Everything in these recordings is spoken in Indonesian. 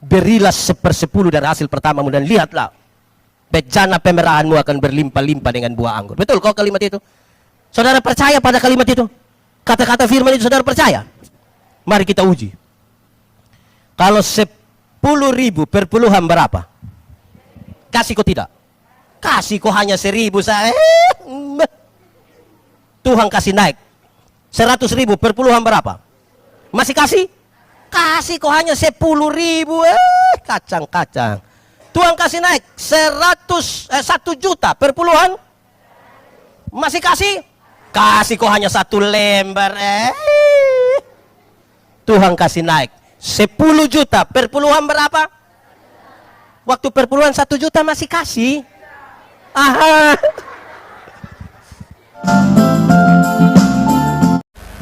berilah 1/10 dari hasil pertamamu dan lihatlah, bejana pemerahanmu akan berlimpah-limpah dengan buah anggur. Betul kok kalimat itu? Saudara percaya pada kalimat itu? Kata-kata firman itu saudara percaya? Mari kita uji. Kalau 10.000 per puluhan berapa? Kasih kok tidak? Kasih kok hanya 1.000 saya. Tuhan kasih naik 100.000 per puluhan berapa? Masih kasih? Kasih kok hanya 10.000. Kacang-kacang. Tuhan kasih naik 1 juta per puluhan. Masih kasih? Kasih kok hanya 1 lembar. Tuhan kasih naik 10 juta per puluhan berapa? Waktu per puluhan 1 juta masih kasih. Aha.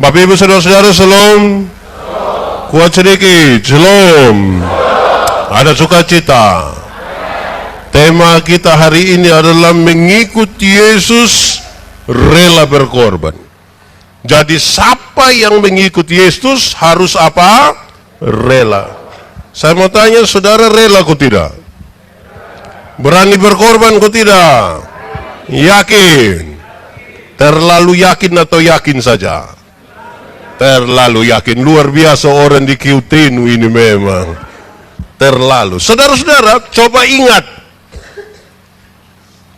Bapak Ibu Saudara-saudara, shalom. Kuat sedikit, shalom. Ada sukacita. Tema kita hari ini adalah mengikuti Yesus, rela berkorban. Jadi siapa yang mengikuti Yesus harus apa? Rela. Saya mau tanya, saudara rela kok tidak? Berani berkorban kok tidak? Yakin? Terlalu yakin atau yakin saja? Terlalu yakin. Luar biasa orang di Kiutinu ini memang. Terlalu. Saudara-saudara, coba ingat.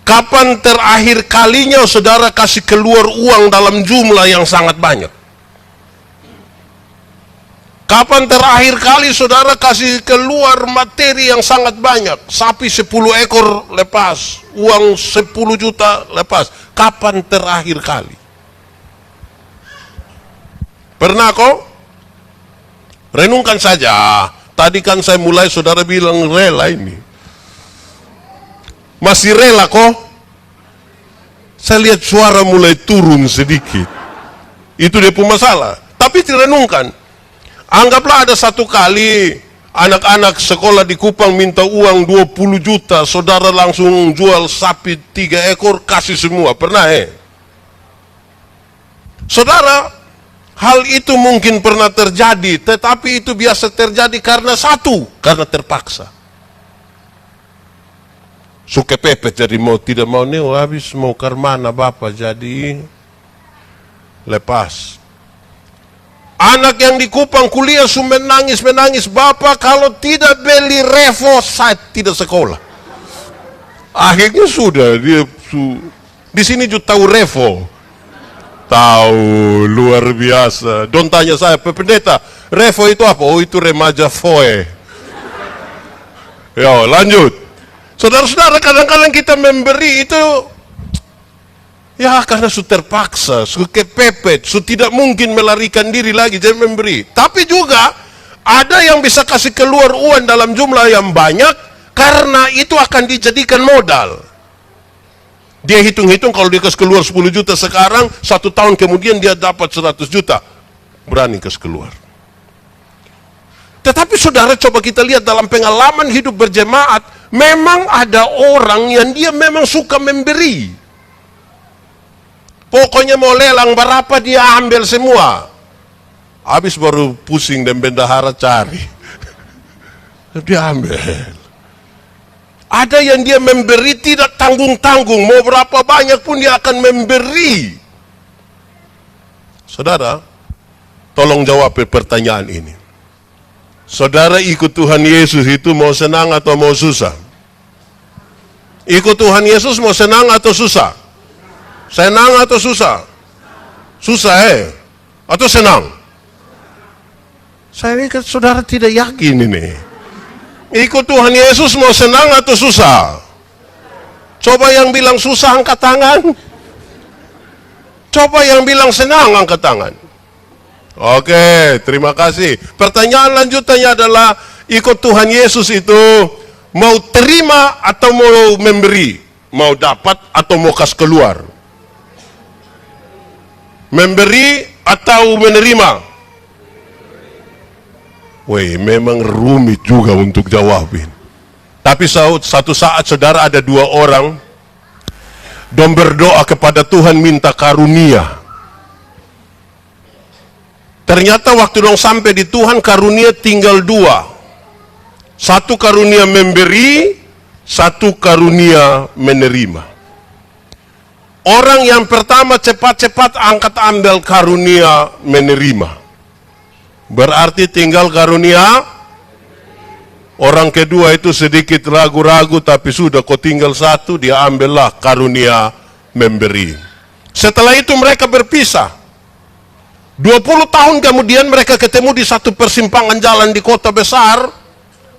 Kapan terakhir kalinya saudara kasih keluar uang dalam jumlah yang sangat banyak? Kapan terakhir kali saudara kasih keluar materi yang sangat banyak? Sapi 10 ekor lepas, uang 10 juta lepas. Kapan terakhir kali? Pernah kok? Renungkan saja. Tadi kan saya mulai saudara bilang rela ini. Masih rela kok? Saya lihat suara mulai turun sedikit. Itu dia pun masalah. Tapi direnungkan. Anggaplah ada satu kali anak-anak sekolah di Kupang minta uang 20 juta. Saudara langsung jual sapi 3 ekor, kasih semua. Pernah Saudara, hal itu mungkin pernah terjadi. Tetapi itu biasa terjadi karena karena terpaksa. Suka pepet jadi mau tidak mau habis mau karmana bapak jadi lepas. Anak yang di Kupang kuliah menangis bapak kalau tidak beli revo saya tidak sekolah. Akhirnya sudah dia di sini juga tahu revo. Tahu, luar biasa. Don't tanya saya, Pak Pendeta, revo itu apa? Oh itu remaja foe. Ya lanjut. Saudara-saudara, kadang-kadang kita memberi itu ya karena sudah terpaksa, sudah kepepet, sudah tidak mungkin melarikan diri lagi, jadi memberi. Tapi juga ada yang bisa kasih keluar uang dalam jumlah yang banyak karena itu akan dijadikan modal. Dia hitung-hitung kalau dia kasih keluar 10 juta sekarang, 1 tahun kemudian dia dapat 100 juta. Berani kasih keluar. Tetapi saudara, coba kita lihat dalam pengalaman hidup berjemaat, memang ada orang yang dia memang suka memberi. Pokoknya mau lelang berapa dia ambil semua. Habis baru pusing dan bendahara cari. Dia ambil. Ada yang dia memberi tidak tanggung-tanggung, mau berapa banyak pun dia akan memberi. Saudara, tolong jawab pertanyaan ini. Saudara ikut Tuhan Yesus itu mau senang atau mau susah? Ikut Tuhan Yesus mau senang atau susah? Senang atau susah? Susah atau senang? Saya lihat saudara tidak yakin ini. Ikut Tuhan Yesus mau senang atau susah? Coba yang bilang susah angkat tangan. Coba yang bilang senang angkat tangan. Oke, terima kasih. Pertanyaan lanjutannya adalah, ikut Tuhan Yesus itu mau terima atau mau memberi? Mau dapat atau mau kasih keluar? Memberi atau menerima? Woi, memang rumit juga untuk jawabin. Tapi satu saat saudara ada 2 orang dan berdoa kepada Tuhan minta karunia. Ternyata waktu dong sampai di Tuhan karunia tinggal 2. Satu karunia memberi, satu karunia menerima. Orang yang pertama cepat-cepat angkat ambil karunia menerima. Berarti tinggal karunia. Orang kedua itu sedikit ragu-ragu, tapi sudah kau tinggal satu, dia ambillah karunia memberi. Setelah itu mereka berpisah. 20 tahun kemudian mereka ketemu di satu persimpangan jalan di kota besar.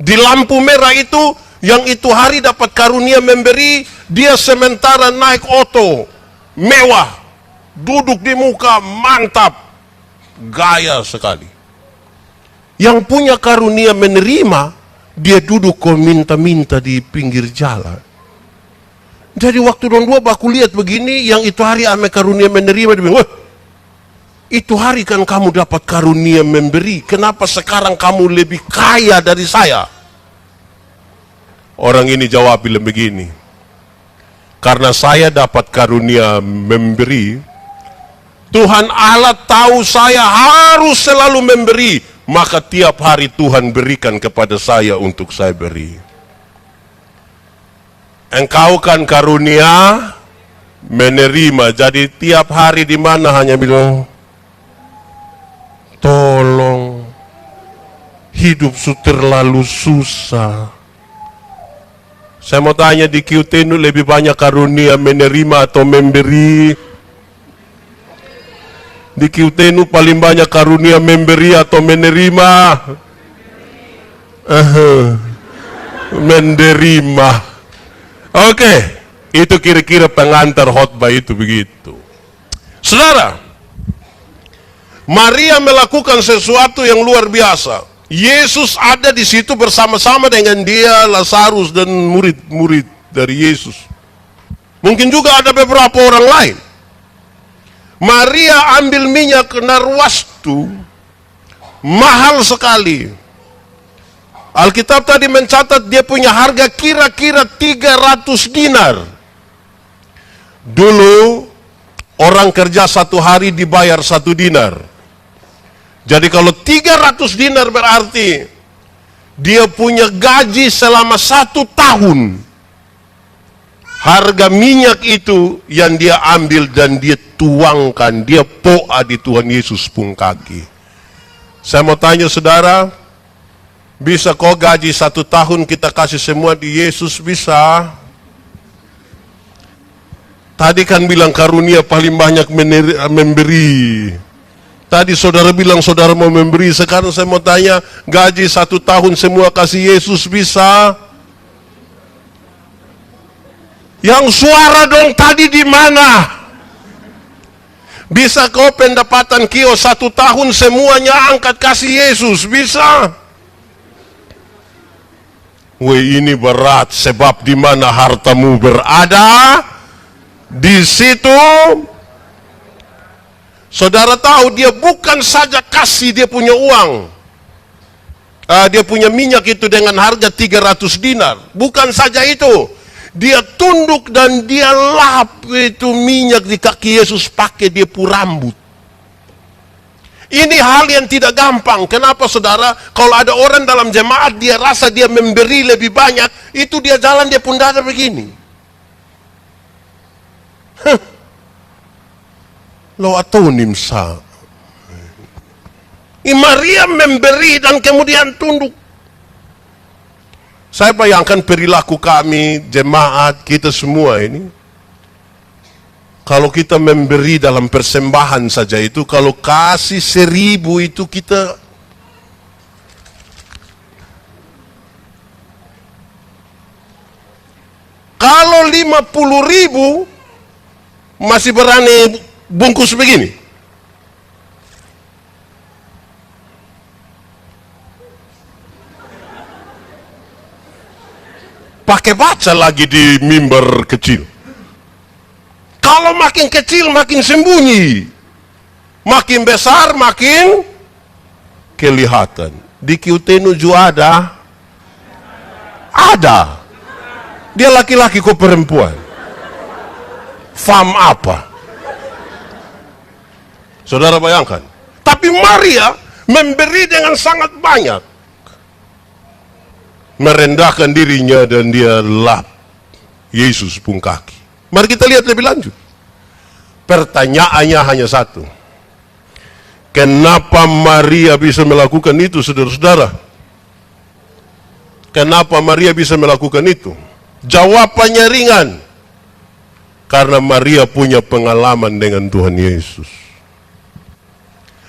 Di lampu merah itu, yang itu hari dapat karunia memberi, dia sementara naik oto, mewah, duduk di muka, mantap, gaya sekali. Yang punya karunia menerima, dia duduk kok minta-minta di pinggir jalan. Jadi waktu dong dua baku lihat begini, yang itu hari ame karunia menerima, dia bilang, wah, itu hari kan kamu dapat karunia memberi, kenapa sekarang kamu lebih kaya dari saya? Orang ini jawab bilang begini, karena saya dapat karunia memberi, Tuhan Allah tahu saya harus selalu memberi, maka tiap hari Tuhan berikan kepada saya untuk saya beri. Engkau kan karunia menerima, jadi tiap hari di mana hanya bilang, tolong, hidup terlalu susah. Saya mau tanya, di QTNU lebih banyak karunia menerima atau memberi? Di QTNU paling banyak karunia memberi atau menerima? Menerima. Oke, itu kira-kira pengantar khotbah itu begitu. Saudara, Maria melakukan sesuatu yang luar biasa. Yesus ada di situ bersama-sama dengan dia, Lazarus dan murid-murid dari Yesus. Mungkin juga ada beberapa orang lain. Maria ambil minyak narwastu, mahal sekali. Alkitab tadi mencatat dia punya harga kira-kira 300 dinar. Dulu orang kerja satu hari dibayar 1 dinar. Jadi kalau 300 dinar berarti dia punya gaji selama 1 tahun. Harga minyak itu yang dia ambil dan dia tuangkan, dia poa di Tuhan Yesus pun kaki. Saya mau tanya saudara, bisa kau gaji 1 tahun kita kasih semua di Yesus? Bisa? Tadi kan bilang karunia paling banyak memberi. Tadi saudara bilang saudara mau memberi, sekarang saya mau tanya, gaji 1 tahun semua kasih Yesus bisa? Yang suara dong tadi di mana? Bisa kau pendapatan kios 1 tahun semuanya angkat kasih Yesus? Bisa? Weh, ini berat, sebab di mana hartamu berada, di situ. Saudara tahu, dia bukan saja kasih dia punya uang. Dia punya minyak itu dengan harga 300 dinar. Bukan saja itu. Dia tunduk dan dia lap itu minyak di kaki Yesus pakai dia pu rambut. Ini hal yang tidak gampang. Kenapa saudara? Kalau ada orang dalam jemaat dia rasa dia memberi lebih banyak, itu dia jalan dia pun dada begini. Lo atonim sa. Maria memberi dan kemudian tunduk. Saya bayangkan perilaku kami, jemaat, kita semua ini. Kalau kita memberi dalam persembahan saja itu, kalau kasih 1000 itu kita... Kalau 50.000 masih berani bungkus begini. Pakai baca lagi di mimbar kecil. Kalau makin kecil makin sembunyi. Makin besar makin kelihatan. Di QTNU juga ada. Ada. Dia laki-laki kok perempuan. Fam apa? Saudara bayangkan. Tapi Maria memberi dengan sangat banyak. merendahkan dirinya dan dia lap Yesus pun kaki. Mari kita lihat lebih lanjut. Pertanyaannya hanya satu. Kenapa Maria bisa melakukan itu, saudara-saudara? Kenapa Maria bisa melakukan itu? Jawabannya ringan. Karena Maria punya pengalaman dengan Tuhan Yesus.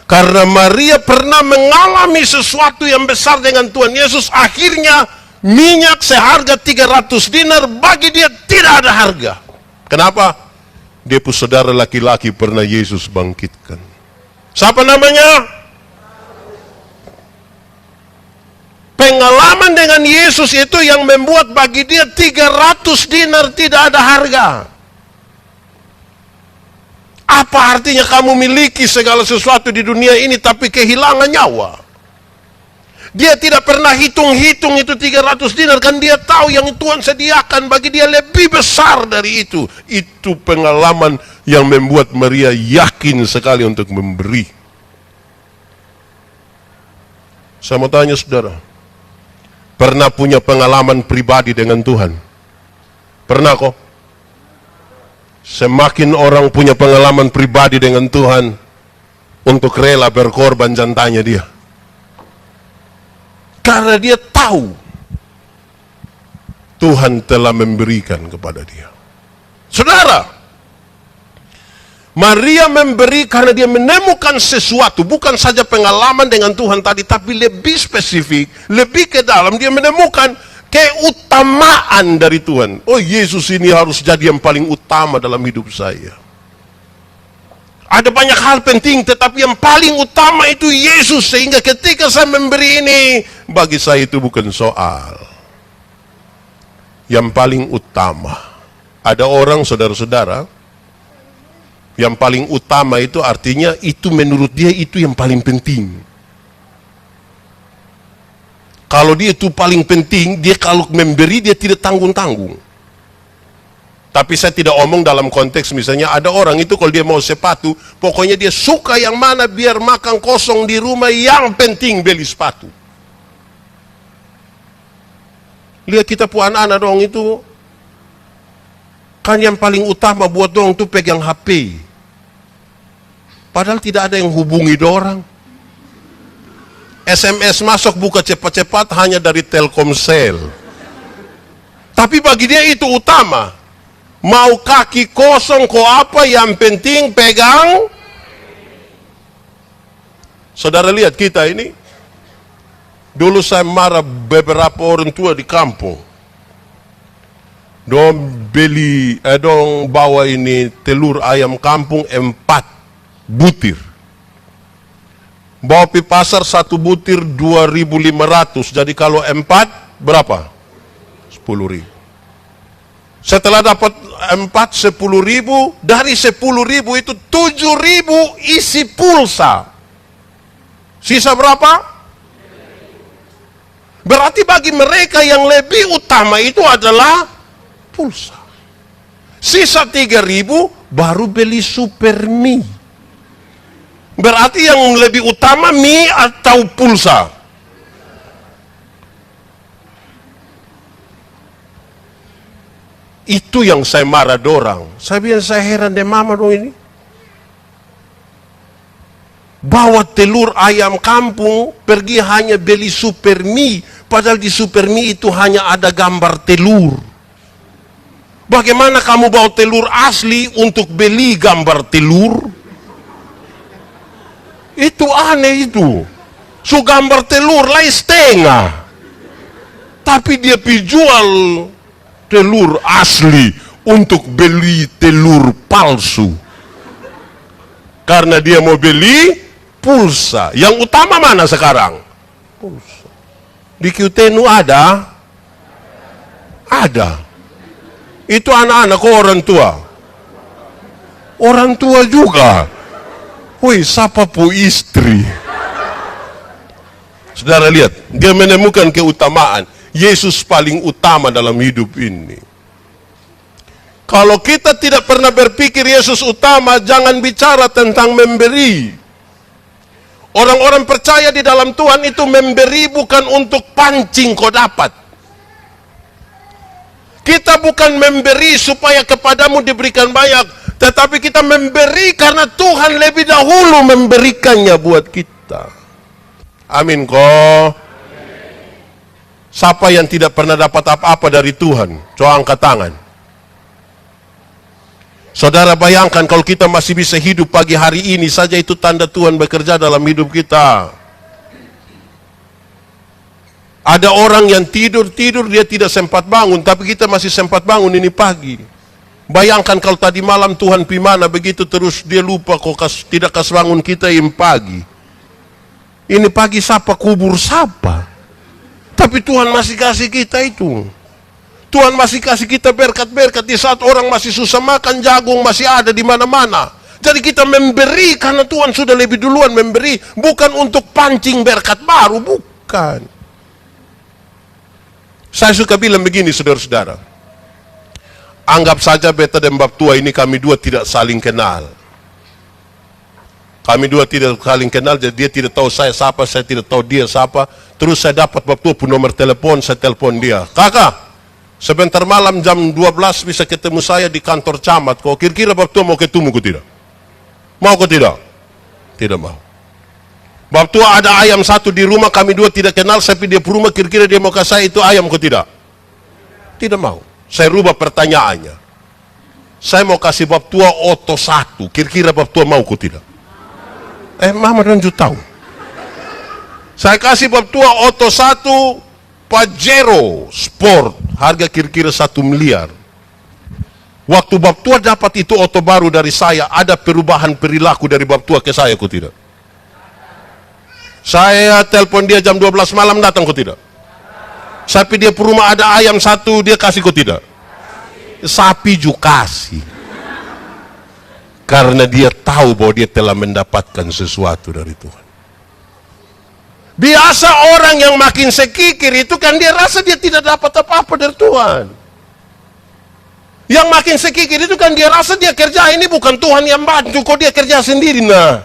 Karena Maria pernah mengalami sesuatu yang besar dengan Tuhan Yesus, akhirnya minyak seharga 300 dinar bagi dia tidak ada harga. Kenapa? Dia pun saudara laki-laki pernah Yesus bangkitkan. Siapa namanya? Pengalaman dengan Yesus itu yang membuat bagi dia 300 dinar tidak ada harga. Apa artinya kamu miliki segala sesuatu di dunia ini tapi kehilangan nyawa? Dia tidak pernah hitung-hitung itu 300 dinar, kan dia tahu yang Tuhan sediakan bagi dia lebih besar dari itu. Itu pengalaman yang membuat Maria yakin sekali untuk memberi. Saya mau tanya saudara, pernah punya pengalaman pribadi dengan Tuhan? Pernah kok? Semakin orang punya pengalaman pribadi dengan Tuhan, untuk rela berkorban jantanya dia. Karena dia tahu Tuhan telah memberikan kepada dia. Saudara, Maria memberi karena dia menemukan sesuatu, bukan saja pengalaman dengan Tuhan tadi, tapi lebih spesifik, lebih ke dalam. Dia menemukan keutamaan dari Tuhan. Oh, Yesus ini harus jadi yang paling utama dalam hidup saya. Ada banyak hal penting, tetapi yang paling utama itu Yesus. Sehingga ketika saya memberi ini, bagi saya itu bukan soal. Yang paling utama. Ada orang, saudara-saudara, yang paling utama itu artinya itu menurut dia itu yang paling penting. Kalau dia itu paling penting, dia kalau memberi dia tidak tanggung-tanggung. Tapi saya tidak omong dalam konteks misalnya ada orang itu kalau dia mau sepatu, pokoknya dia suka yang mana biar makan kosong di rumah, yang penting beli sepatu. Lihat kita pu anak-anak dong itu, kan yang paling utama buat dong itu pegang HP. Padahal tidak ada yang hubungi dorang. SMS masuk buka cepat-cepat hanya dari Telkomsel. Tapi bagi dia itu utama. Mau kaki kosong kok apa, yang penting pegang. Saudara lihat kita ini. Dulu saya marah beberapa orang tua di kampung. Dong bawa ini telur ayam kampung 4 butir. Bawa pi pasar 1 butir 2.500. Jadi kalau 4 berapa? 10.000. Setelah dapat 10.000, dari 10.000 itu 7.000 isi pulsa. Sisa berapa? Berarti bagi mereka yang lebih utama itu adalah pulsa. Sisa 3.000 baru beli super mie. Berarti yang lebih utama mie atau pulsa? Itu yang saya marah dorang. Saya bilang saya heran deh mama dong ini. Bawa telur ayam kampung, pergi hanya beli super mie. Padahal di super mie itu hanya ada gambar telur. Bagaimana kamu bawa telur asli untuk beli gambar telur? Itu aneh itu. So gambar telur lain setengah. Tapi dia jual telur asli untuk beli telur palsu. Karena dia mau beli pulsa. Yang utama mana sekarang? Pulsa. Di QTNU ada? Ada. Itu anak-anak kok orang tua? Orang tua juga. Woi, siapa pu istri? Saudara lihat, dia menemukan keutamaan. Yesus paling utama dalam hidup ini. Kalau kita tidak pernah berpikir Yesus utama, jangan bicara tentang memberi. Orang-orang percaya di dalam Tuhan itu memberi bukan untuk pancing kau dapat. Kita bukan memberi supaya kepadamu diberikan banyak, tetapi kita memberi karena Tuhan lebih dahulu memberikannya buat kita. Amin kok. Siapa yang tidak pernah dapat apa-apa dari Tuhan? Coba angkat tangan. Saudara bayangkan kalau kita masih bisa hidup pagi hari ini saja, itu tanda Tuhan bekerja dalam hidup kita. Ada orang yang tidur dia tidak sempat bangun, tapi kita masih sempat bangun ini pagi. Bayangkan kalau tadi malam Tuhan pimana begitu terus dia lupa kok tidak kasih bangun kita yang pagi. Ini pagi siapa kubur siapa? Tapi Tuhan masih kasih kita itu. Tuhan masih kasih kita berkat-berkat di saat orang masih susah makan, jagung masih ada di mana-mana. Jadi kita memberi karena Tuhan sudah lebih duluan memberi, bukan untuk pancing berkat baru, bukan. Saya suka bilang begini, saudara-saudara. Anggap saja beta dan bab tua ini kami dua tidak saling kenal. Kami dua tidak saling kenal, jadi dia tidak tahu saya siapa, saya tidak tahu dia siapa. Terus saya dapat bab tua pun nomor telepon, saya telepon dia. Kakak, sebentar malam jam 12 bisa ketemu saya di kantor camat. Kok kira-kira bab tua mau ketemu kok tidak? Mau kok tidak? Tidak mau. Bab tua ada ayam satu di rumah, kami dua tidak kenal, tapi dia rumah, kira-kira dia mau kasih saya itu ayam kok tidak? Tidak mau. Saya rubah pertanyaannya. Saya mau kasih bab tua oto satu, kira-kira bab tua mau kok tidak? Mama dan tahu. Saya kasih bab tua oto satu Pajero Sport, harga kira-kira 1 miliar. Waktu bab tua dapat itu oto baru dari saya, ada perubahan perilaku dari bab tua ke saya kok tidak? Saya telepon dia jam 12 malam, datang kok tidak? Sapi dia rumah ada ayam satu, dia kasih kok tidak? Sapi juga kasih. Karena dia tahu bahwa dia telah mendapatkan sesuatu dari Tuhan. Biasa orang yang makin sekikir itu kan dia rasa dia tidak dapat apa-apa dari Tuhan. Yang makin sekikir itu kan dia rasa dia kerja ini bukan Tuhan yang bantu, kok dia kerja sendiri. Nah,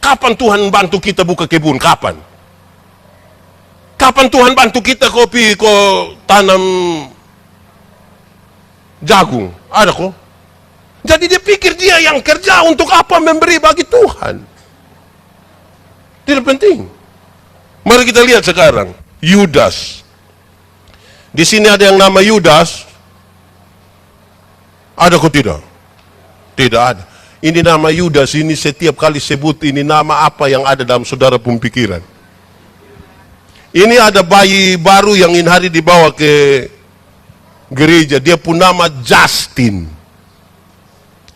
kapan Tuhan bantu kita buka kebun? Kapan? Kapan Tuhan bantu kita kopi kok tanam jagung? Ada kok. Jadi dia pikir dia yang kerja, untuk apa memberi bagi Tuhan? Tidak penting. Mari kita lihat sekarang Yudas. Di sini ada yang nama Yudas. Ada kok tidak? Tidak ada. Ini nama Yudas, ini setiap kali sebut ini nama apa yang ada dalam saudara pemikiran. Ini ada bayi baru yang ini hari dibawa ke gereja, dia pun nama Justin.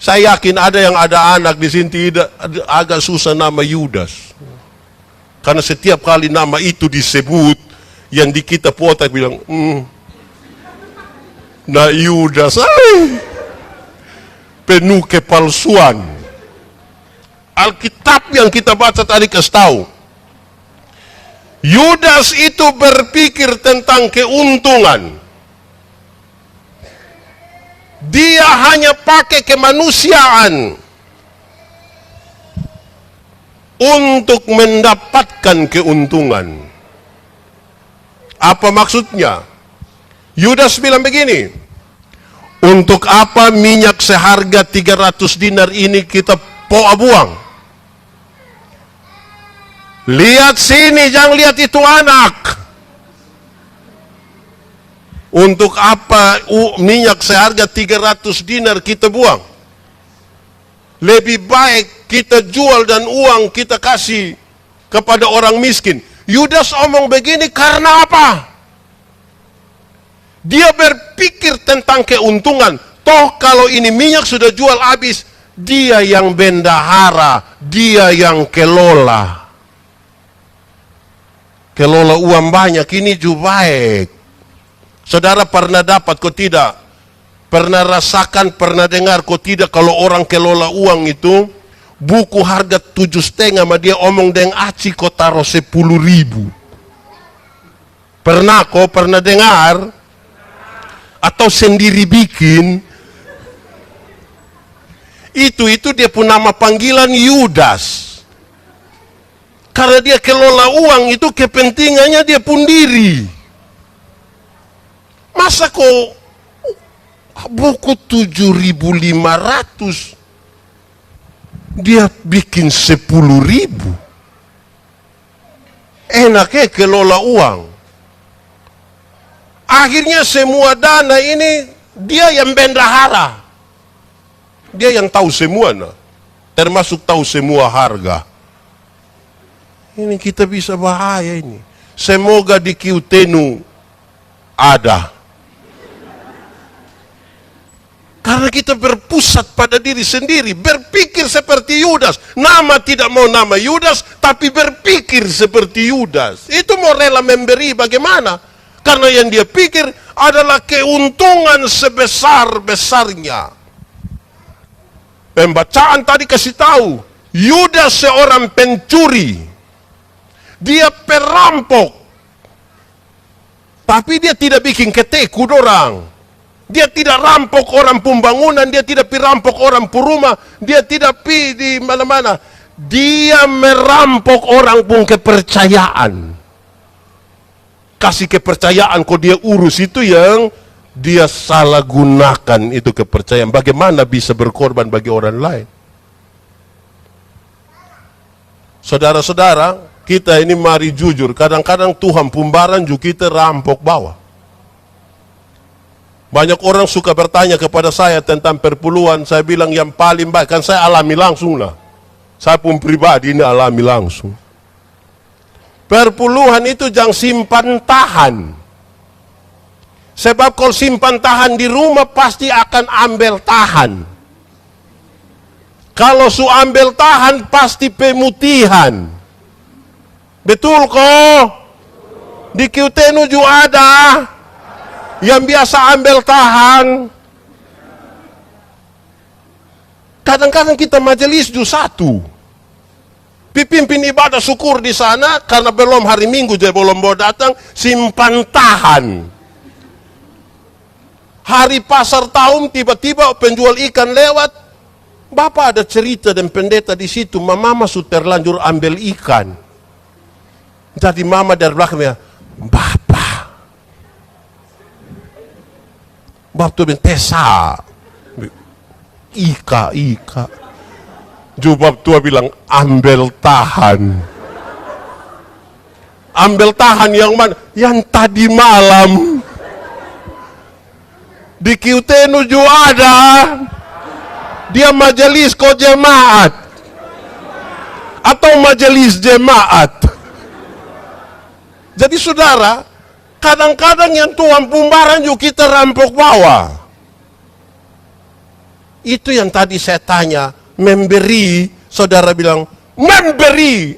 Saya yakin ada yang ada anak di sini tidak agak susah nama Yudas. Karena setiap kali nama itu disebut, yang di kita potak bilang, nah Yudas, penuh kepalsuan. Alkitab yang kita baca tadi kasih tahu, Yudas itu berpikir tentang keuntungan. Dia hanya pakai kemanusiaan untuk mendapatkan keuntungan. Apa maksudnya? Yudas bilang begini, untuk apa minyak seharga 300 dinar ini kita buang? Lihat sini, jangan lihat itu anak. Untuk apa minyak seharga 300 dinar kita buang? Lebih baik kita jual dan uang kita kasih kepada orang miskin. Yudas omong begini karena apa? Dia berpikir tentang keuntungan. Toh kalau ini minyak sudah jual habis, dia yang bendahara, dia yang kelola. Kelola uang banyak ini juga baik. Saudara pernah dapat kok tidak? Pernah rasakan, pernah dengar kok tidak, kalau orang kelola uang itu, buku harga 7,5 sama dia omong deng aci kok taruh 10.000. Pernah kok, pernah dengar? Atau sendiri bikin? Itu dia pun nama panggilan Yudas. Karena dia kelola uang itu kepentingannya dia pun diri. Mas masa kok buku 7.500 dia bikin 10.000? Enaknya kelola uang. Akhirnya semua dana ini dia yang bendahara. Dia yang tahu semua, termasuk tahu semua harga. Ini kita bisa bahaya ini. Semoga di Kiutenu ada. Karena kita berpusat pada diri sendiri, berpikir seperti Yudas. Nama tidak mau nama Yudas, tapi berpikir seperti Yudas. Itu mau rela memberi bagaimana? Karena yang dia pikir adalah keuntungan sebesar-besarnya. Pembacaan tadi kasih tahu, Yudas seorang pencuri. Dia perampok. Tapi dia tidak bikin ketekun orang. Dia tidak rampok orang pembangunan, dia tidak pirampok orang purumah, dia tidak di mana-mana. Dia merampok orang pun kepercayaan. Kasih kepercayaan kok dia urus itu yang dia salah gunakan itu kepercayaan. Bagaimana bisa berkorban bagi orang lain? Saudara-saudara, kita ini mari jujur, kadang-kadang Tuhan pembaran juga kita rampok bawah. Banyak orang suka bertanya kepada saya tentang perpuluhan. Saya bilang yang paling baik, kan saya alami langsung lah. Saya pun pribadi ini alami langsung. Perpuluhan itu jangan simpan tahan. Sebab kalau simpan tahan di rumah pasti akan ambil tahan. Kalau su ambil tahan pasti pemutihan. Betul kok? Di Kiutenu juga ada yang biasa ambil tahan. Kadang-kadang kita majelis juga satu. Pimpin ibadah syukur di sana karena belum hari Minggu jadi belum mau datang, simpan tahan. Hari pasar tahun tiba-tiba penjual ikan lewat. Bapak ada cerita dan pendeta di situ, mama sudah terlanjur ambil ikan. Jadi mama dari belakangnya, Bapak tuh tesa, ika. Jubab tua bilang, ambil tahan. Ambil tahan yang mana? Yang tadi malam. Di Kiutenu juga ada. Dia majelis kok jemaat. Atau majelis jemaat. Jadi saudara, kadang-kadang yang Tuhan pembaran juga kita rampok bawah. Itu yang tadi saya tanya, memberi, saudara bilang, memberi.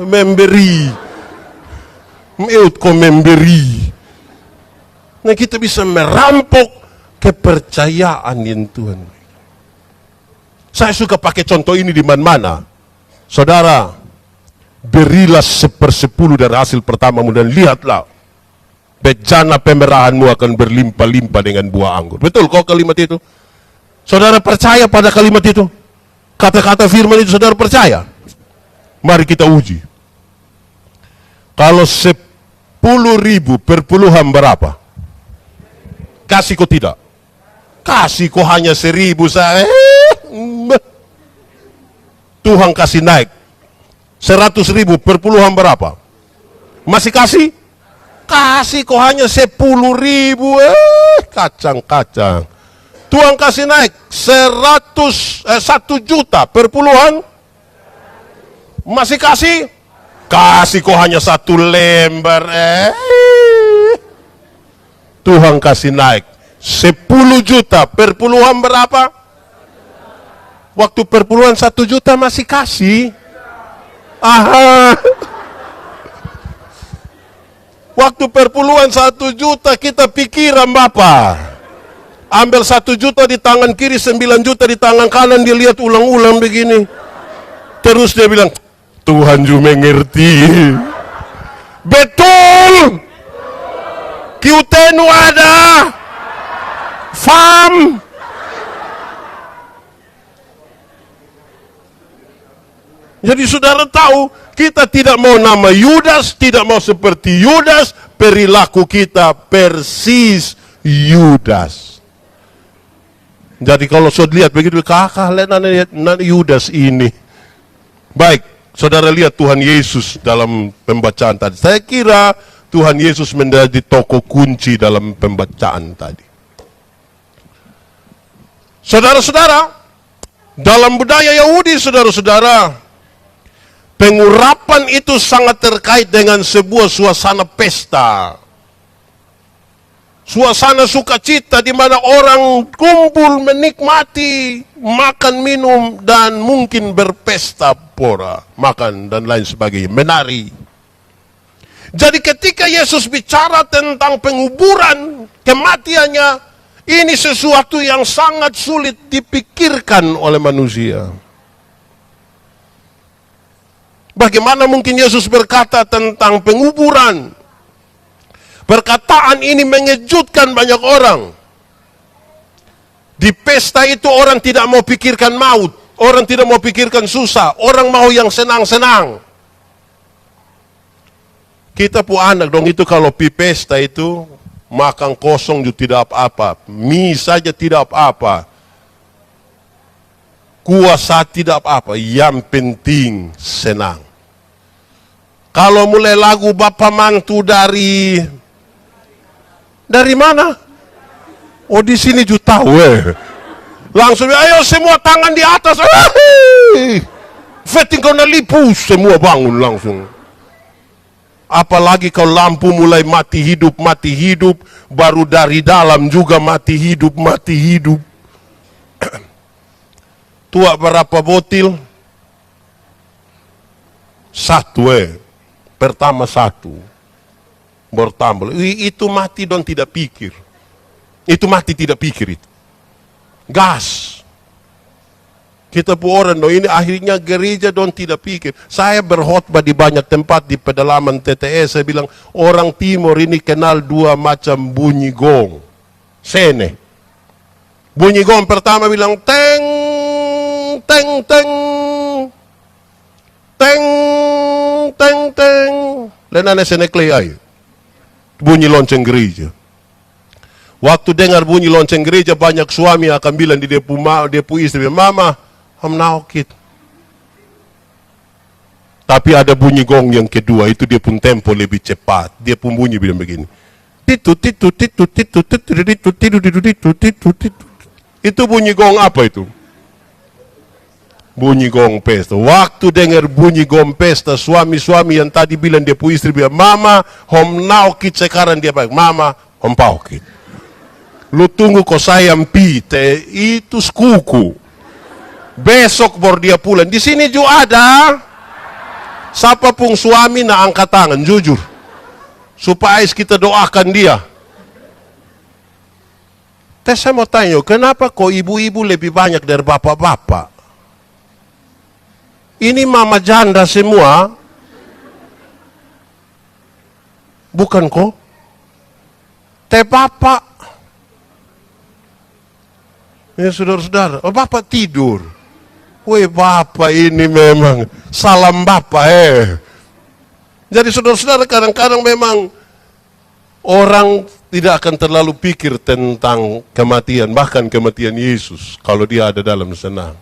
Memberi. Nah kita bisa merampok kepercayaan yang Tuhan. Saya suka pakai contoh ini di mana-mana. Saudara, berilah 1/10 dari hasil pertamamu dan lihatlah, bejana pemerahanmu akan berlimpah-limpah dengan buah anggur. Betul kok kalimat itu? Saudara percaya pada kalimat itu? Kata-kata firman itu saudara percaya? Mari kita uji. Kalau 10.000 perpuluhan berapa? Kasih kok tidak? Kasih kok hanya 1.000 saya. Tuhan kasih naik 100.000 perpuluhan berapa? Masih kasih? Kasih kok hanya 10.000. Kacang-kacang. Tuhan kasih naik 1 juta perpuluhan. Masih kasih? Kasih kok hanya 1 lembar. Tuhan kasih naik 10 juta perpuluhan berapa? Waktu perpuluhan 1 juta masih kasih. Aha. Waktu perpuluhan 1 juta kita pikiran Bapak. Ambil 1 juta di tangan kiri, 9 juta di tangan kanan, dia lihat ulang-ulang begini. Terus dia bilang, Tuhan juga mengerti. Betul. Kiutenu ada. Fam. Jadi saudara tahu, kita tidak mau nama Yudas, tidak mau seperti Yudas, perilaku kita persis Yudas. Jadi kalau saudara lihat begitu, kakak lihat Yudas ini. Baik, saudara lihat Tuhan Yesus dalam pembacaan tadi. Saya kira Tuhan Yesus menjadi tokoh kunci dalam pembacaan tadi. Saudara-saudara, dalam budaya Yahudi, saudara-saudara, pengurapan itu sangat terkait dengan sebuah suasana pesta. Suasana sukacita di mana orang kumpul menikmati, makan, minum, dan mungkin berpesta pora, makan dan lain sebagainya, menari. Jadi ketika Yesus bicara tentang penguburan, kematiannya, ini sesuatu yang sangat sulit dipikirkan oleh manusia. Bagaimana mungkin Yesus berkata tentang penguburan? Perkataan ini mengejutkan banyak orang. Di pesta itu orang tidak mau pikirkan maut, orang tidak mau pikirkan susah, orang mau yang senang-senang. Kita pu anak dong itu kalau pi pesta itu makan kosong juga tidak apa-apa, mie saja tidak apa-apa, kuasa tidak apa-apa, yang penting senang. Kalau mulai lagu Bapak Mantu dari mana? Oh di sini juga tahu Langsung ayo semua tangan di atas. Feting kau nalipus semua bangun langsung. Apalagi kalau lampu mulai mati hidup, baru dari dalam juga mati hidup. Tua berapa botil? Satu pertama satu. Bertambah. Itu mati don tidak pikir. Itu mati tidak pikir itu. Gas. Kita pu orang ini akhirnya gereja don tidak pikir. Saya berkhotbah di banyak tempat di pedalaman TTS. Saya bilang orang timur ini kenal dua macam bunyi gong. Sene. Bunyi gong pertama bilang teng teng teng teng teng teng. Lenane sene klei ayo. Bunyi lonceng gereja. Waktu dengar bunyi lonceng gereja, banyak suami akan bilang di dia pu istri, mama, I'm naukit. Tapi ada bunyi gong yang kedua, itu dia pun tempo lebih cepat. Dia pun bunyi bilang begini. Itu bunyi gong apa itu? Bunyi gong pesta. Waktu dengar bunyi gong pesta, suami-suami yang tadi bilang dia pu istri bilang, mama, hom naukit, sekarang dia bilang, mama, hom paukit. Lu tunggu kok sayang pite, itu skuku. Besok baru dia pulang. Di sini juga ada. Siapa pun suami na angkat tangan, jujur. Supaya kita doakan dia. Saya mau tanya, kenapa kok ibu-ibu lebih banyak dari bapak-bapak? Ini mama janda semua. Bukan kok? Bapak. Ya saudara-saudara, bapak tidur. Woi bapak ini memang salam bapak Jadi saudara-saudara kadang-kadang memang orang tidak akan terlalu pikir tentang kematian, bahkan kematian Yesus kalau dia ada dalam senang.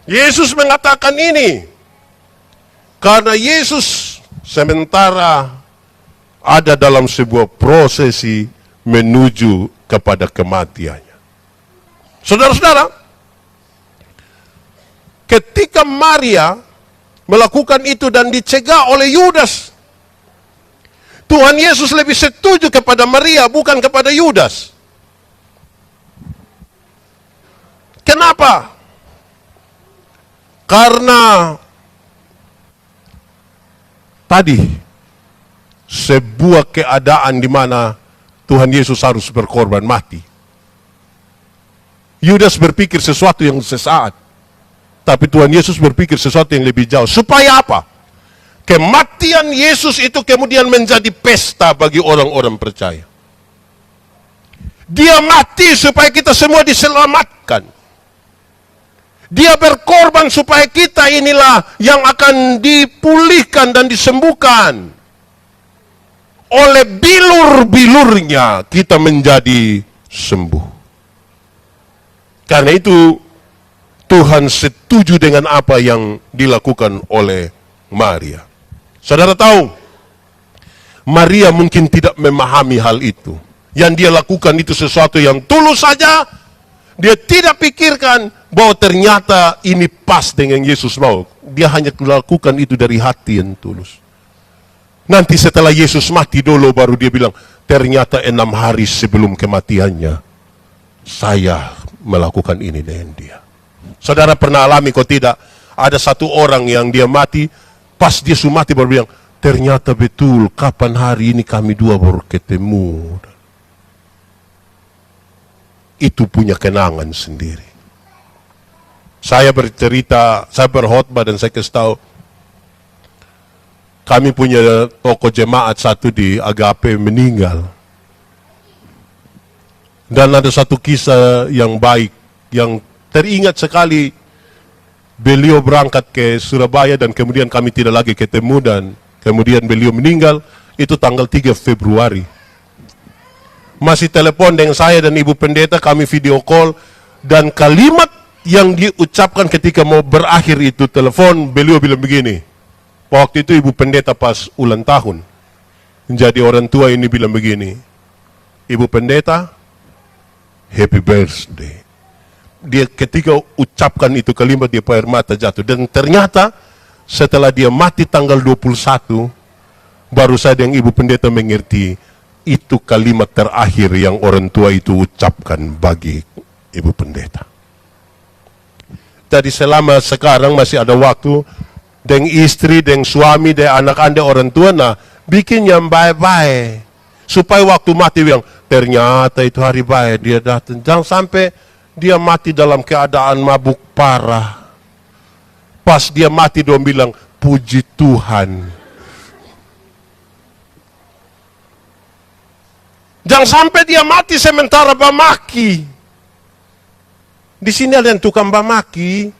Yesus mengatakan ini karena Yesus sementara ada dalam sebuah prosesi menuju kepada kematiannya. Saudara-saudara, ketika Maria melakukan itu dan dicegah oleh Yudas, Tuhan Yesus lebih setuju kepada Maria bukan kepada Yudas. Kenapa? Karena tadi sebuah keadaan di mana Tuhan Yesus harus berkorban mati. Yudas berpikir sesuatu yang sesaat, tapi Tuhan Yesus berpikir sesuatu yang lebih jauh. Supaya apa? Kematian Yesus itu kemudian menjadi pesta bagi orang-orang percaya. Dia mati supaya kita semua diselamatkan. Dia berkorban supaya kita inilah yang akan dipulihkan dan disembuhkan. oleh bilur-bilurnya kita menjadi sembuh. Karena itu Tuhan setuju dengan apa yang dilakukan oleh Maria. Saudara tahu, Maria mungkin tidak memahami hal itu. Yang dia lakukan itu sesuatu yang tulus saja. Dia tidak pikirkan bahwa ternyata ini pas dengan Yesus mau. Dia hanya lakukan itu dari hati yang tulus. Nanti setelah Yesus mati dulu baru dia bilang, ternyata 6 hari sebelum kematiannya, saya melakukan ini dengan dia. Saudara pernah alami kok tidak? Ada satu orang yang dia mati, pas dia sudah mati baru bilang, ternyata betul kapan hari ini kami dua baru ketemu. Itu punya kenangan sendiri. Saya bercerita, saya berkhotbah dan saya kasih tahu, kami punya tokoh jemaat satu di Agape meninggal. Dan ada satu kisah yang baik, yang teringat sekali. Beliau berangkat ke Surabaya dan kemudian kami tidak lagi ketemu dan kemudian beliau meninggal, itu tanggal 3 Februari. Masih telepon dengan saya dan Ibu Pendeta, kami video call, dan kalimat yang diucapkan ketika mau berakhir itu telepon, beliau bilang begini. Waktu itu Ibu Pendeta pas ulang tahun. Jadi orang tua ini bilang begini, Ibu Pendeta, happy birthday. Dia ketika ucapkan itu kalimat, dia air mata jatuh. Dan ternyata setelah dia mati tanggal 21, baru saya dan Ibu Pendeta mengerti, itu kalimat terakhir yang orang tua itu ucapkan bagi Ibu Pendeta. Jadi selama sekarang masih ada waktu, dengan istri, dengan suami, dengan anak anda, orang tua, nah, bikin yang baik-baik. Supaya waktu mati bilang, ternyata itu hari baik, dia datang. Jangan sampai dia mati dalam keadaan mabuk parah. Pas dia mati, dia bilang, puji Tuhan. Jangan sampai dia mati sementara bamaki. Di sini ada yang tukang bamaki.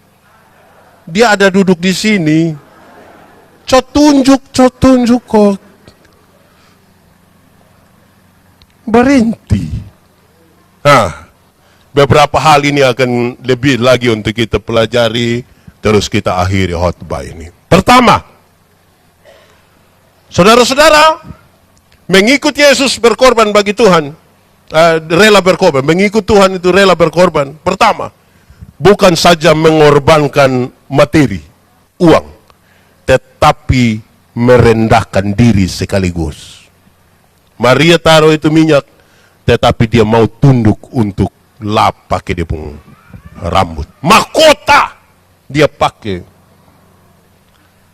Dia ada duduk di sini. Cok tunjuk kok. Berhenti. Nah, beberapa hal ini akan lebih lagi untuk kita pelajari. Terus kita akhiri khotbah ini. Pertama, saudara-saudara, mengikut Yesus berkorban bagi Tuhan. Rela berkorban. Mengikut Tuhan itu rela berkorban. Pertama, bukan saja mengorbankan materi, uang, tetapi merendahkan diri sekaligus. Maria taruh itu minyak, tetapi dia mau tunduk untuk lap pakai dia pun rambut. Mahkota dia pakai.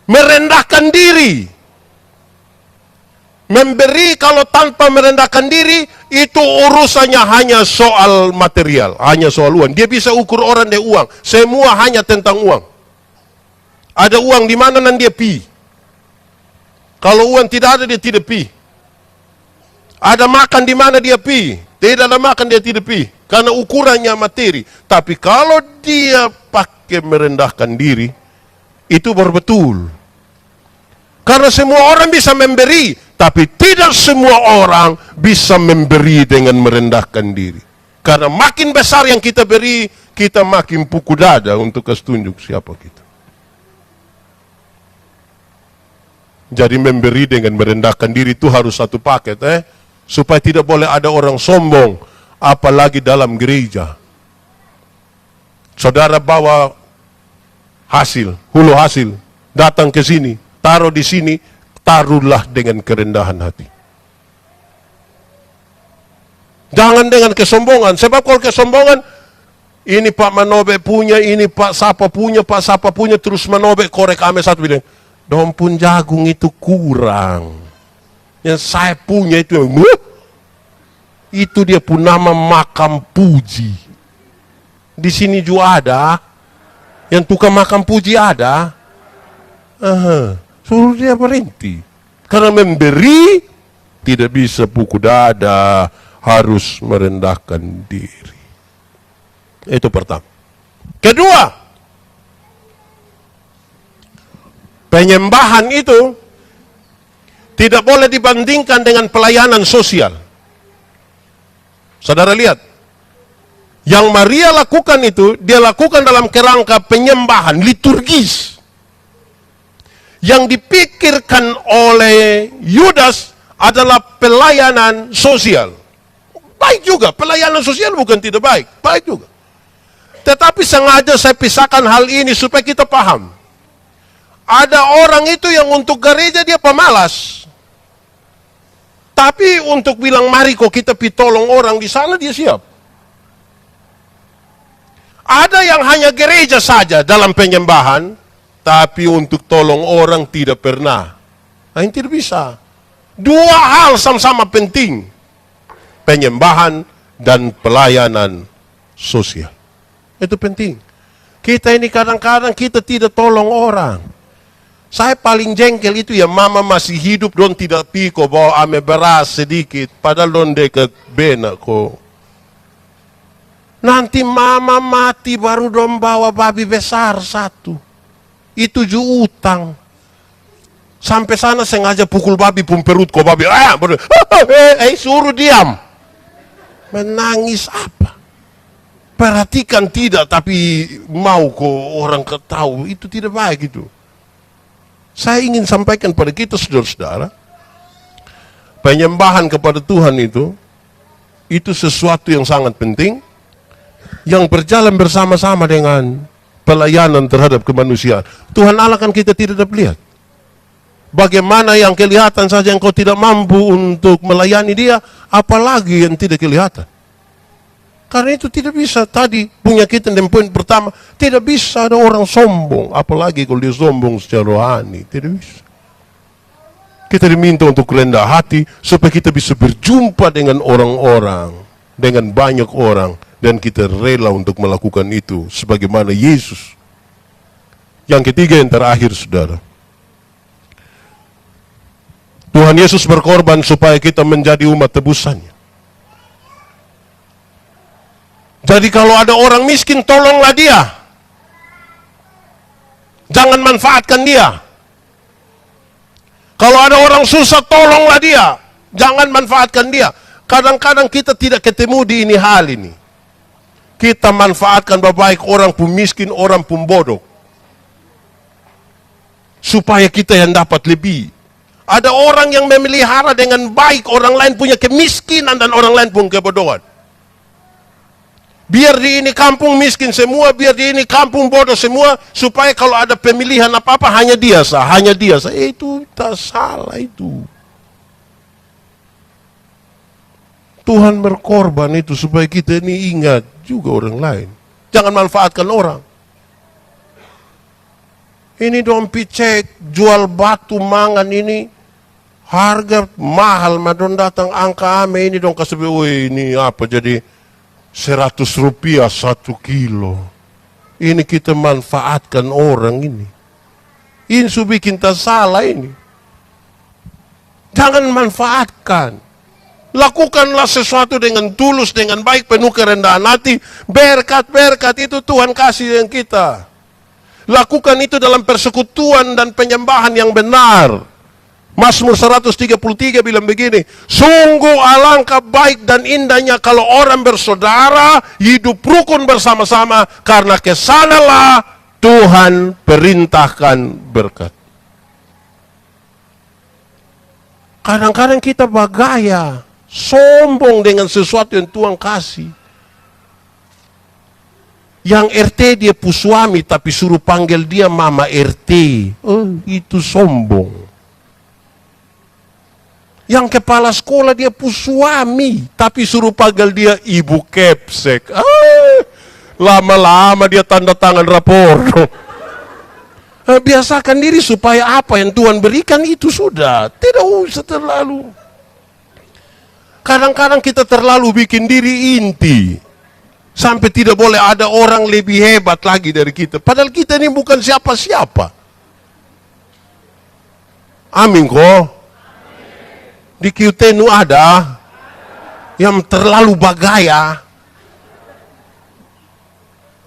Merendahkan diri. Memberi kalau tanpa merendahkan diri, itu urusannya hanya soal material, hanya soal uang. Dia bisa ukur orang dengan uang. Semua hanya tentang uang. Ada uang di mana dan dia pi. Kalau uang tidak ada, dia tidak pi. Ada makan di mana dia pi. Tidak ada makan, dia tidak pi. Karena ukurannya materi. Tapi kalau dia pakai merendahkan diri, itu baru betul. Karena semua orang bisa memberi, tapi tidak semua orang bisa memberi dengan merendahkan diri. Karena makin besar yang kita beri, kita makin pukul dada untuk kasih tunjuk siapa kita. Jadi memberi dengan merendahkan diri itu harus satu paket, supaya tidak boleh ada orang sombong, apalagi dalam gereja. Saudara bawa hasil, hulu hasil, datang ke sini, taruh di sini, taruhlah dengan kerendahan hati. Jangan dengan kesombongan. Sebab kalau kesombongan, ini Pak Manobe punya, ini Pak Sapa punya, terus Manobe korek ame satu bilang, dompun jagung itu kurang. Yang saya punya itu, itu dia pun nama makam puji. Di sini juga ada, yang tukang makam puji ada. Suruh dia berhenti. Karena memberi tidak bisa pukul dada, harus merendahkan diri. Itu pertama. Kedua, penyembahan itu Tidak boleh dibandingkan dengan pelayanan sosial. Saudara lihat, yang Maria lakukan itu, dia lakukan dalam kerangka penyembahan, liturgis. Yang dipikirkan oleh Yudas adalah pelayanan sosial. Baik juga, pelayanan sosial bukan tidak baik, baik juga. Tetapi sengaja saya pisahkan hal ini supaya kita paham. Ada orang itu yang untuk gereja dia pemalas. Tapi untuk bilang mari kok kita pitolong orang di sana dia siap. Ada yang hanya gereja saja dalam penyembahan, tapi untuk tolong orang tidak pernah. Nah, ini tidak bisa. Dua hal sama-sama penting. Penyembahan dan pelayanan sosial. Itu penting. Kita ini kadang-kadang kita tidak tolong orang. Saya paling jengkel itu ya, mama masih hidup, don tidak piko bawa ame beras sedikit, padahal don dekat benak kok. Nanti mama mati baru don bawa babi besar satu. Itu ju utang. Sampai sana sengaja pukul babi pun perut kok babi. Suruh diam. Menangis apa? Perhatikan tidak, tapi mau kok orang ketahui, itu tidak baik itu. Saya ingin sampaikan pada kita saudara-saudara, penyembahan kepada Tuhan itu sesuatu yang sangat penting, yang berjalan bersama-sama dengan pelayanan terhadap kemanusiaan. Tuhan Allah kan kita tidak dapat lihat. Bagaimana yang kelihatan saja engkau tidak mampu untuk melayani dia, apalagi yang tidak kelihatan. Karena itu tidak bisa, tadi punya kita dan poin pertama, tidak bisa ada orang sombong, apalagi kalau dia sombong secara rohani, tidak bisa. Kita diminta untuk rendah hati, supaya kita bisa berjumpa dengan orang-orang, dengan banyak orang, dan kita rela untuk melakukan itu, sebagaimana Yesus. Yang ketiga, yang terakhir, saudara. Tuhan Yesus berkorban supaya kita menjadi umat tebusannya. Jadi kalau ada orang miskin, tolonglah dia. Jangan manfaatkan dia. Kalau ada orang susah, tolonglah dia. Jangan manfaatkan dia. Kadang-kadang kita tidak ketemu di ini hal ini. Kita manfaatkan baik orang pun miskin, orang pun bodoh. Supaya kita yang dapat lebih. Ada orang yang memelihara dengan baik orang lain punya kemiskinan dan orang lain pun kebodohan. Biar di ini kampung miskin semua, biar di ini kampung bodoh semua, supaya kalau ada pemilihan apa-apa hanya dia sah, hanya dia sah. Itu tak salah itu. Tuhan berkorban itu supaya kita ini ingat juga orang lain. Jangan manfaatkan orang. Ini dong picek, jual batu mangan ini, harga mahal, madon datang angka ame ini dong kasih, woi ini apa jadi 100 rupiah 1 kilo. Ini kita manfaatkan orang ini. Ini sudah bikin tak salah ini. Jangan manfaatkan. Lakukanlah sesuatu dengan tulus, dengan baik, penuh kerendahan hati. Berkat-berkat itu Tuhan kasih yang kita. Lakukan itu dalam persekutuan dan penyembahan yang benar. Mazmur 133 bilang begini, sungguh alangkah baik dan indahnya kalau orang bersaudara hidup rukun bersama-sama, karena kesanalah Tuhan perintahkan berkat. Kadang-kadang kita bergaya, sombong dengan sesuatu yang Tuhan kasih. Yang RT dia pu suami tapi suruh panggil dia mama RT. Oh, itu sombong. Yang kepala sekolah dia pu suami, tapi suruh panggil dia ibu kepsek. Lama-lama dia tanda tangan rapor. Biasakan diri supaya apa yang Tuhan berikan itu sudah. Tidak usah terlalu. Kadang-kadang kita terlalu bikin diri inti. Sampai tidak boleh ada orang lebih hebat lagi dari kita. Padahal kita ini bukan siapa-siapa. Amin kok. Di QTNU ada yang terlalu bagaya.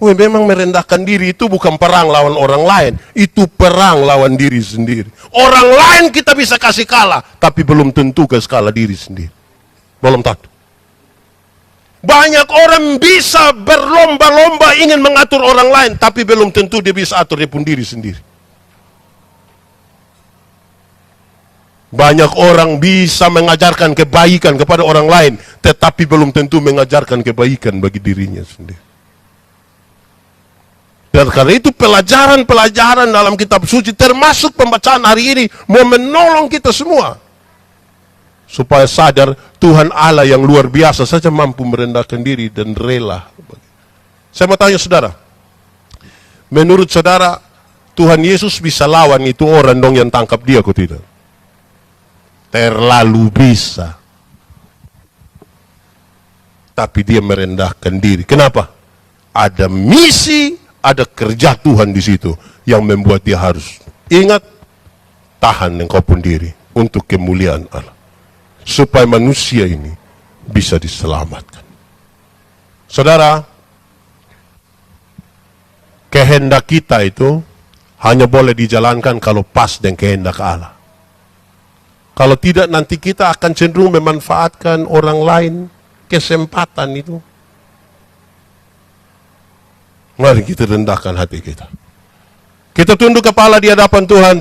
Wih, memang merendahkan diri itu bukan perang lawan orang lain. Itu perang lawan diri sendiri. Orang lain kita bisa kasih kalah, tapi belum tentu kasih kalah diri sendiri. Belum tentu. Banyak orang bisa berlomba-lomba ingin mengatur orang lain, tapi belum tentu dia bisa atur dia pun diri sendiri. Banyak orang bisa mengajarkan kebaikan kepada orang lain, tetapi belum tentu mengajarkan kebaikan bagi dirinya sendiri. Dan karena itu pelajaran-pelajaran dalam kitab suci termasuk pembacaan hari ini mau menolong kita semua. Supaya sadar Tuhan Allah yang luar biasa saja mampu merendahkan diri dan rela. Saya mau tanya saudara. Menurut saudara Tuhan Yesus bisa lawan itu orang dong yang tangkap dia kok tidak? Terlalu bisa. Tapi dia merendahkan diri. Kenapa? Ada misi, ada kerja Tuhan di situ yang membuat dia harus ingat, tahan engkau pun diri untuk kemuliaan Allah. Supaya manusia ini bisa diselamatkan. Saudara, kehendak kita itu hanya boleh dijalankan kalau pas dengan kehendak Allah. Kalau tidak nanti kita akan cenderung memanfaatkan orang lain kesempatan itu. Mari kita rendahkan hati kita. Kita tunduk kepala di hadapan Tuhan.